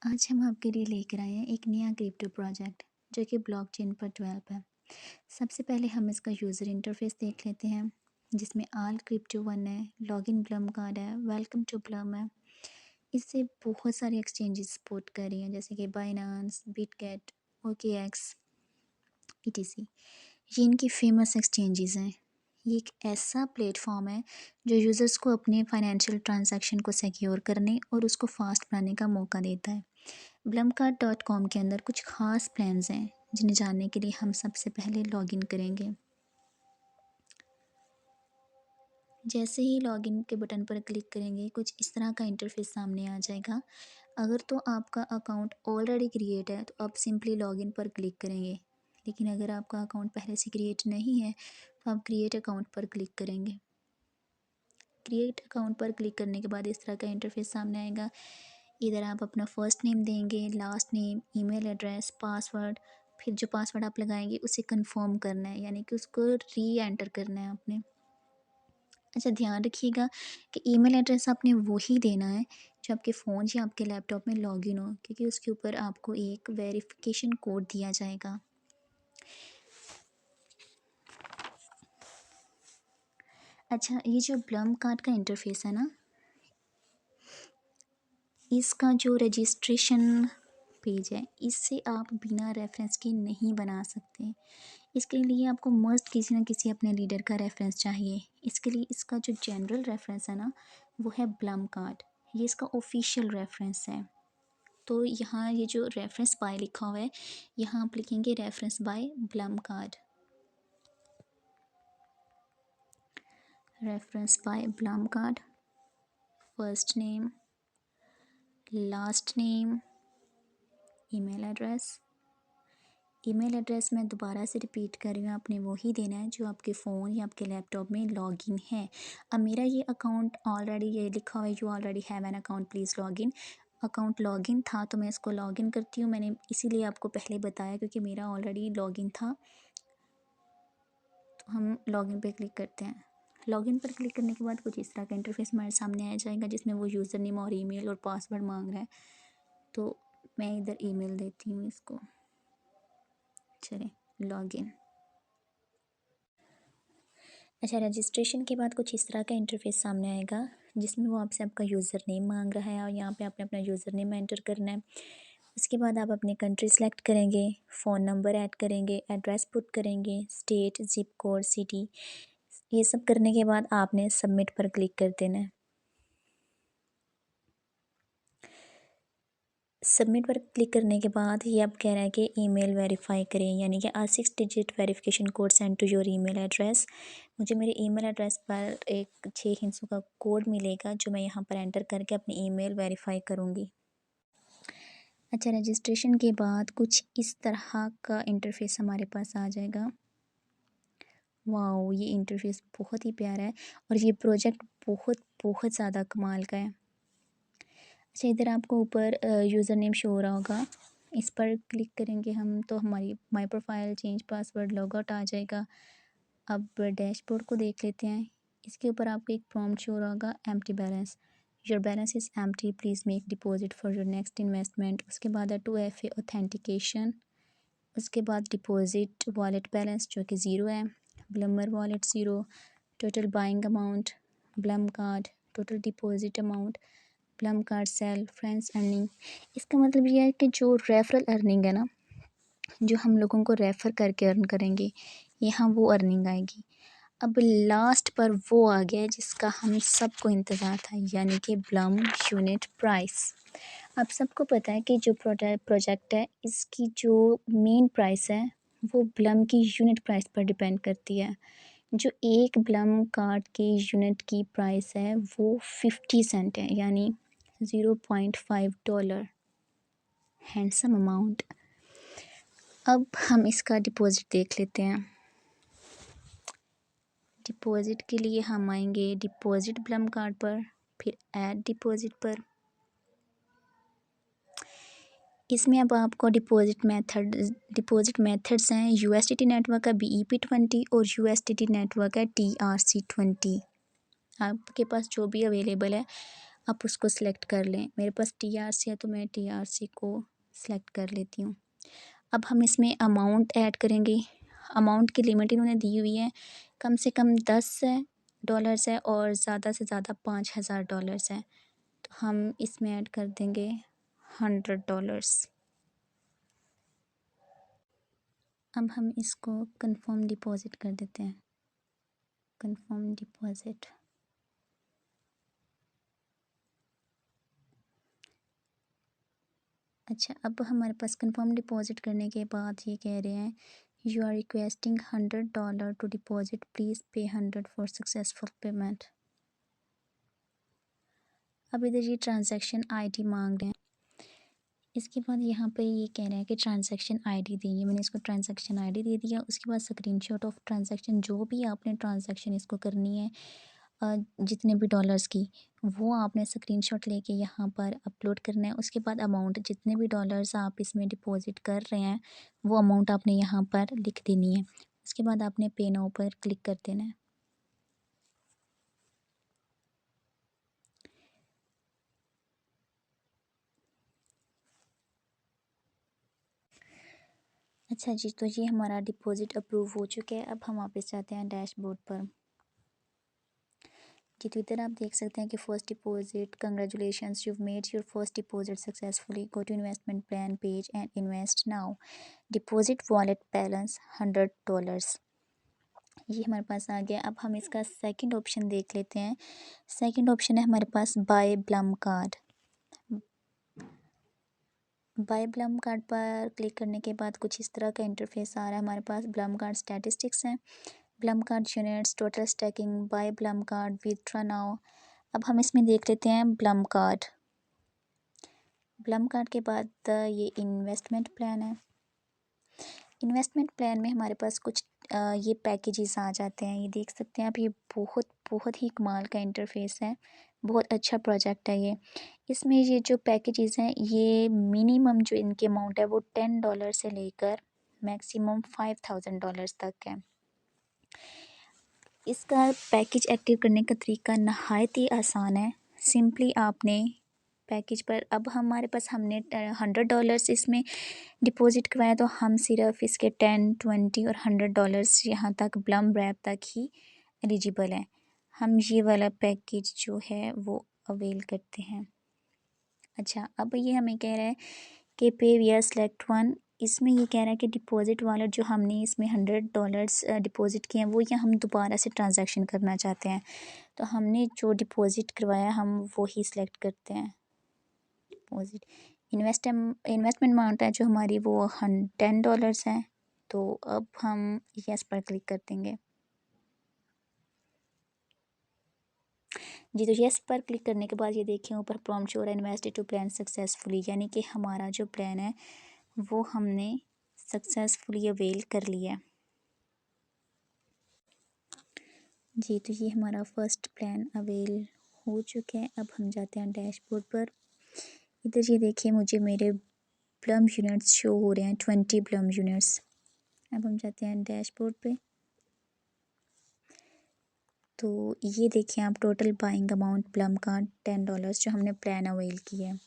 आज हम आपके लिए लेकर आए हैं एक नया क्रिप्टो प्रोजेक्ट जो कि ब्लॉकचेन पर डेवलप है। सबसे पहले हम इसका यूज़र इंटरफेस देख लेते हैं जिसमें आल क्रिप्टो वन है, लॉगिन ब्लम कार्ड है, वेलकम टू ब्लम है। इससे बहुत सारे एक्सचेंजेस सपोर्ट कर रही हैं जैसे कि बाइनांस, बिटगेट, OKX, ETC। ये इनकी फेमस एक्सचेंजेस हैं। ये एक ऐसा प्लेटफॉर्म है जो यूज़र्स को अपने फाइनेंशियल ट्रांजैक्शन को सिक्योर करने और उसको फास्ट बनाने का मौका देता है। blumcard.com के अंदर कुछ खास प्लान्स हैं जिन्हें जानने के लिए हम सबसे पहले लॉगिन करेंगे। जैसे ही लॉगिन के बटन पर क्लिक करेंगे कुछ इस तरह का इंटरफेस सामने आ जाएगा। अगर तो आपका अकाउंट ऑलरेडी क्रिएट है तो आप सिंपली लॉगिन पर क्लिक करेंगे, लेकिन अगर आपका अकाउंट पहले से क्रिएट नहीं है तो आप क्रिएट अकाउंट पर क्लिक करेंगे। क्रिएट अकाउंट पर क्लिक करने के बाद इस तरह का इंटरफेस सामने आएगा। इधर आप अपना फर्स्ट नेम देंगे, last name, email address, password, फिर जो पासवर्ड आप लगाएंगे उसे कंफर्म करना है, यानी कि उसको री एंटर करना है आपने। अच्छा, ध्यान रखिएगा कि ईमेल एड्रेस आपने वही देना है जो आपके फ़ोन या आपके लैपटॉप में लॉगिन हो, क्योंकि उसके ऊपर आपको एक वेरिफिकेशन कोड दिया जाएगा। अच्छा, ये जो ब्लम कार्ड का इंटरफेस है ना, इसका जो रजिस्ट्रेशन पेज है इससे आप बिना रेफरेंस के नहीं बना सकते। इसके लिए आपको मस्ट किसी न किसी अपने लीडर का रेफरेंस चाहिए। इसके लिए इसका जो जनरल रेफरेंस है ना वो है ब्लम कार्ड, ये इसका ऑफिशियल रेफरेंस है। तो यहाँ ये जो रेफरेंस बाय लिखा हुआ है यहाँ आप लिखेंगे reference by Blum card, reference by Blum card, first name, last name, email address. Email address मैं दोबारा से रिपीट कर रही हूँ, आपने वही देना है जो आपके फ़ोन या आपके लैपटॉप में लॉगिन है। अब मेरा ये अकाउंट ऑलरेडी ये लिखा हुआ है, you already have an account please login. Account login था तो मैं इसको लॉगिन करती हूँ। मैंने इसीलिए आपको पहले बताया क्योंकि मेरा ऑलरेडी लॉगिन था। तो हम लॉगिन पे क्लिक करते हैं। लॉगिन पर क्लिक करने के बाद कुछ इस तरह का इंटरफेस हमारे सामने आ जाएगा जिसमें वो यूज़र नेम और ईमेल और पासवर्ड मांग रहा है। तो मैं इधर ईमेल देती हूँ इसको। चलिए लॉगिन। अच्छा, रजिस्ट्रेशन के बाद कुछ इस तरह का इंटरफेस सामने आएगा जिसमें वो आपसे आपका यूज़र नेम मांग रहा है और यहाँ पे आपने अपना यूज़र नेम एंटर करना है। उसके बाद आप अपनी कंट्री सेलेक्ट करेंगे, फ़ोन नंबर ऐड करेंगे, एड्रेस पुट करेंगे, स्टेट, ज़िप कोड, सिटी। ये सब करने के बाद आपने सबमिट पर क्लिक कर देना है। सबमिट पर क्लिक करने के बाद ये अब कह रहा है कि ईमेल वेरीफाई करें, यानी कि 6 digit verification code send to your email address. मुझे मेरे ईमेल एड्रेस पर एक 6 हिस्सों का कोड मिलेगा जो मैं यहाँ पर एंटर करके अपनी ईमेल वेरीफाई करूँगी। अच्छा, रजिस्ट्रेशन के बाद कुछ इस तरह का इंटरफेस हमारे पास आ जाएगा। वाओ, ये इंटरफेस बहुत ही प्यारा है और ये प्रोजेक्ट बहुत बहुत ज़्यादा कमाल का है। अच्छा, इधर आपको ऊपर यूज़र नेम शो हो रहा होगा, इस पर क्लिक करेंगे हम तो हमारी my profile, change password, log out आ जाएगा। अब डैशबोर्ड को देख लेते हैं। इसके ऊपर आपको एक प्रॉम्प्ट शो हो रहा होगा, empty balance, your balance is empty, please make deposit for your next investment. उसके बाद है 2FA ऑथेंटिकेशन। उसके बाद डिपॉजिट वॉलेट बैलेंस जो कि ज़ीरो है, ब्लमर wallet zero, total buying amount, Blum card, total deposit amount, Blum card sell, friends earning. इसका मतलब ये है कि जो रेफरल अर्निंग है ना, जो हम लोगों को रेफ़र करके अर्न करेंगे, यहाँ वो अर्निंग आएगी। अब लास्ट पर वो आ गया जिसका हम सबको इंतज़ार था, यानी कि ब्लम यूनिट प्राइस। अब सबको पता है कि जो प्रोजेक्ट है इसकी जो मेन प्राइस है वो ब्लम की यूनिट प्राइस पर डिपेंड करती है। जो एक ब्लम कार्ड की यूनिट की प्राइस है वो 50 सेंट है, यानी $0.5। Handsome amount. अब हम इसका डिपॉज़िट देख लेते हैं। डिपॉज़िट के लिए हम आएंगे डिपॉज़िट ब्लम कार्ड पर, फिर ऐड डिपॉज़िट पर। इसमें अब आपको डिपॉज़िट मेथड्स हैं, USDT नेटवर्क है BEP20 और USDT नेटवर्क है TRC20। आपके पास जो भी अवेलेबल है आप उसको सिलेक्ट कर लें। मेरे पास TRC है तो मैं TRC को सिलेक्ट कर लेती हूँ। अब हम इसमें अमाउंट ऐड करेंगे। अमाउंट की लिमिट इन्होंने दी हुई है, कम से कम $10 है और ज़्यादा से ज़्यादा $5000 है। तो हम इसमें ऐड कर देंगे $100। अब हम इसको कंफर्म डिपॉज़िट कर देते हैं। Confirm deposit. अच्छा, अब हमारे पास कंफर्म डिपॉज़िट करने के बाद ये कह रहे हैं you are requesting $100 to deposit, please pay 100 for successful payment. अब इधर ये ट्रांजैक्शन आईडी मांग रहे हैं। इसके बाद यहाँ पे ये कह रहे हैं कि ट्रांजैक्शन आईडी देंगे। मैंने इसको ट्रांजैक्शन आईडी दे दिया। उसके बाद स्क्रीनशॉट ऑफ ट्रांजैक्शन, जो भी आपने ट्रांजैक्शन इसको करनी है जितने भी डॉलर्स की, वो आपने स्क्रीनशॉट लेके यहाँ पर अपलोड करना है। उसके बाद अमाउंट, जितने भी डॉलर्स आप इसमें डिपॉजिट कर रहे हैं वो अमाउंट आपने यहाँ पर लिख देनी है। उसके बाद आपने पे नाउ पर क्लिक कर देना है। अच्छा जी, तो ये हमारा डिपॉजिट अप्रूव हो चुका है। अब हम वापस जाते हैं डैशबोर्ड पर। जी, तो इधर आप देख सकते हैं कि first deposit, congratulations, you made your first deposit successfully, go to investment plan page and invest now, deposit wallet balance $100। ये हमारे पास आ गया। अब हम इसका सेकंड ऑप्शन देख लेते हैं। सेकंड ऑप्शन है हमारे पास buy Blum card. Buy Blum card पर क्लिक करने के बाद कुछ इस तरह का इंटरफेस आ रहा है हमारे पास। ब्लम कार्ड स्टैटिस्टिक्स हैं, Blum card units, total staking, buy Blum card, withdraw now. अब हम इसमें देख लेते हैं ब्लम कार्ड। ब्लम कार्ड के बाद ये इन्वेस्टमेंट प्लान है। इन्वेस्टमेंट प्लान में हमारे पास कुछ ये पैकेजेस आ जाते हैं। ये देख सकते हैं आप, ये बहुत बहुत ही कमाल का इंटरफेस है। बहुत अच्छा प्रोजेक्ट है ये। इसमें ये जो पैकेजेस हैं, ये मिनिमम जो इनकी अमाउंट है वो $10 से लेकर मैक्सिमम $5000 तक है। इसका पैकेज एक्टिव करने का तरीका नहायत ही आसान है। सिंपली आपने पैकेज पर, अब हमारे पास, हमने $100 इसमें डिपॉजिट करवाया तो हम सिर्फ इसके 10, 20 और $100 यहाँ तक ब्लम रैप तक ही एलिजिबल हैं। हम ये वाला पैकेज जो है वो अवेल करते हैं। अच्छा, अब ये हमें कह रहा है कि पे विया सेलेक्ट वन। इसमें ये कह रहा है कि डिपॉजिट वाला जो हमने इसमें $100 डिपॉजिट किए हैं वो या हम दोबारा से ट्रांजैक्शन करना चाहते हैं। तो हमने जो डिपॉजिट करवाया हम वो ही सिलेक्ट करते हैं। डिपॉजिट इन्वेस्टमेंट अमाउंट है जो हमारी वो $10 है। तो अब हम यस पर क्लिक कर देंगे। जी, तो यस पर क्लिक करने के बाद ये देखिए ऊपर प्रॉम्प्ट शो हो रहा है इन्वेस्टेड टू प्लान सक्सेसफुली, यानी कि हमारा जो प्लान है वो हमने सक्सेसफुली अवेल कर लिया। जी, तो ये हमारा फर्स्ट प्लान अवेल हो चुका है। अब हम जाते हैं डैशबोर्ड पर। इधर ये देखिए मुझे मेरे प्लम यूनिट्स शो हो रहे हैं, 20 प्लम यूनिट्स। अब हम जाते हैं डैशबोर्ड पे। तो ये देखिए आप, टोटल बाइंग अमाउंट प्लम का $10 जो हमने प्लान अवेल किया है।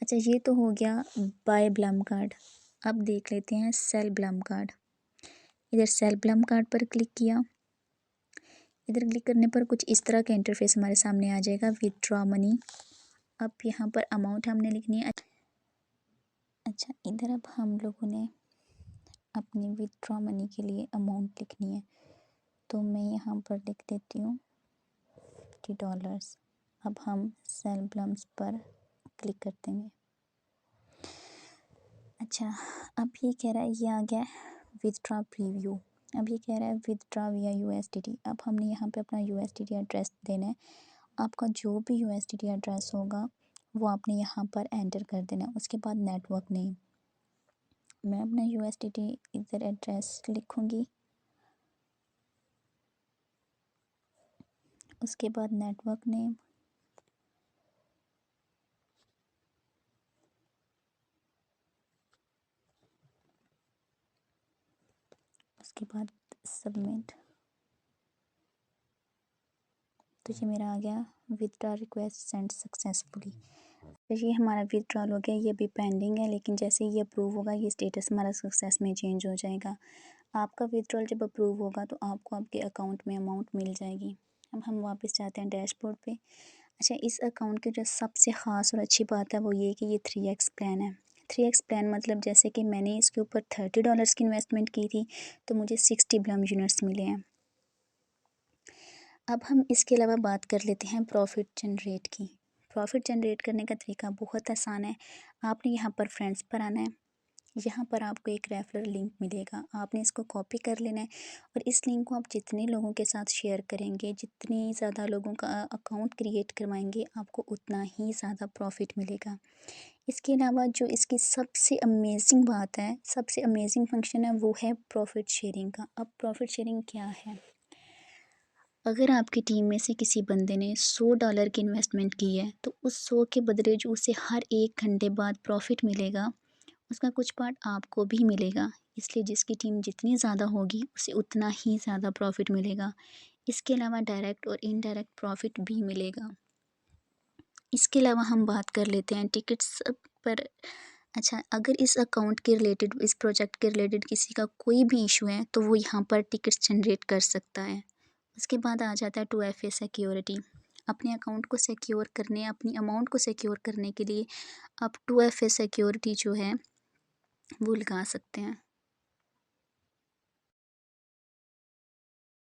अच्छा, ये तो हो गया बाय ब्लम कार्ड। अब देख लेते हैं सेल ब्लम कार्ड। इधर सेल ब्लम कार्ड पर क्लिक किया। इधर क्लिक करने पर कुछ इस तरह का इंटरफेस हमारे सामने आ जाएगा, विथड्रॉ मनी। अब यहाँ पर अमाउंट हमने लिखनी है। अच्छा, इधर अब हम लोगों ने अपनी विथड्रॉ मनी के लिए अमाउंट लिखनी है। तो मैं यहाँ पर लिख देती हूँ $50। अब हम सेल ब्लम्स पर क्लिक कर देंगे। अच्छा, अब ये कह रहा है, ये आ गया विथड्रॉ प्रीव्यू। अब ये कह रहा है विथड्रॉ विया USDT। अब हमने यहाँ पे अपना USDT एड्रेस देना है। आपका जो भी USDT एड्रेस होगा वो आपने यहाँ पर एंटर कर देना है। उसके बाद नेटवर्क नेम, मैं अपना USDT इधर एड्रेस लिखूँगी। उसके बाद नेटवर्क नेम, उसके बाद सबमिट। तो ये मेरा आ गया विथड्रॉ रिक्वेस्ट सेंड सक्सेसफुली। तो ये हमारा विथड्रॉल हो गया, ये अभी पेंडिंग है, लेकिन जैसे ही ये अप्रूव होगा ये स्टेटस हमारा सक्सेस में चेंज हो जाएगा। आपका विथड्रॉल जब अप्रूव होगा तो आपको आपके अकाउंट में अमाउंट मिल जाएगी। अब हम वापस जाते हैं डैशबोर्ड पे। अच्छा, इस अकाउंट की जो सबसे ख़ास और अच्छी बात है वो ये कि ये 3x प्लान है। 3x प्लान मतलब जैसे कि मैंने इसके ऊपर $30 की इन्वेस्टमेंट की थी तो मुझे 60 ब्लम यूनिट्स मिले हैं। अब हम इसके अलावा बात कर लेते हैं प्रॉफिट जनरेट की। प्रॉफिट जनरेट करने का तरीका बहुत आसान है। आपने यहाँ पर फ्रेंड्स पर आना है। यहाँ पर आपको एक रेफरल लिंक मिलेगा, आपने इसको कॉपी कर लेना है और इस लिंक को आप जितने लोगों के साथ शेयर करेंगे, जितनी ज़्यादा लोगों का अकाउंट क्रिएट करवाएंगे, आपको उतना ही ज़्यादा प्रॉफिट मिलेगा। इसके अलावा जो इसकी सबसे अमेजिंग बात है, सबसे अमेजिंग फंक्शन है, वो है प्रॉफिट शेयरिंग का। अब प्रॉफिट शेयरिंग क्या है? अगर आपकी टीम में से किसी बंदे ने $100 की इन्वेस्टमेंट की है तो उस 100 के बदले जो उसे हर 1 घंटे बाद प्रॉफिट मिलेगा, उसका कुछ पार्ट आपको भी मिलेगा। इसलिए जिसकी टीम जितनी ज़्यादा होगी उसे उतना ही ज़्यादा प्रॉफिट मिलेगा। इसके अलावा डायरेक्ट और इनडायरेक्ट प्रॉफिट भी मिलेगा। इसके अलावा हम बात कर लेते हैं टिकट्स पर। अच्छा, अगर इस अकाउंट के रिलेटेड, इस प्रोजेक्ट के रिलेटेड किसी का कोई भी इशू है तो वो यहाँ पर टिकट्स जनरेट कर सकता है। उसके बाद आ जाता है 2FA सिक्योरिटी। अपने अकाउंट को सिक्योर करने, अपनी अमाउंट को सिक्योर करने के लिए आप 2FA सिक्योरिटी जो है वो लगा सकते हैं।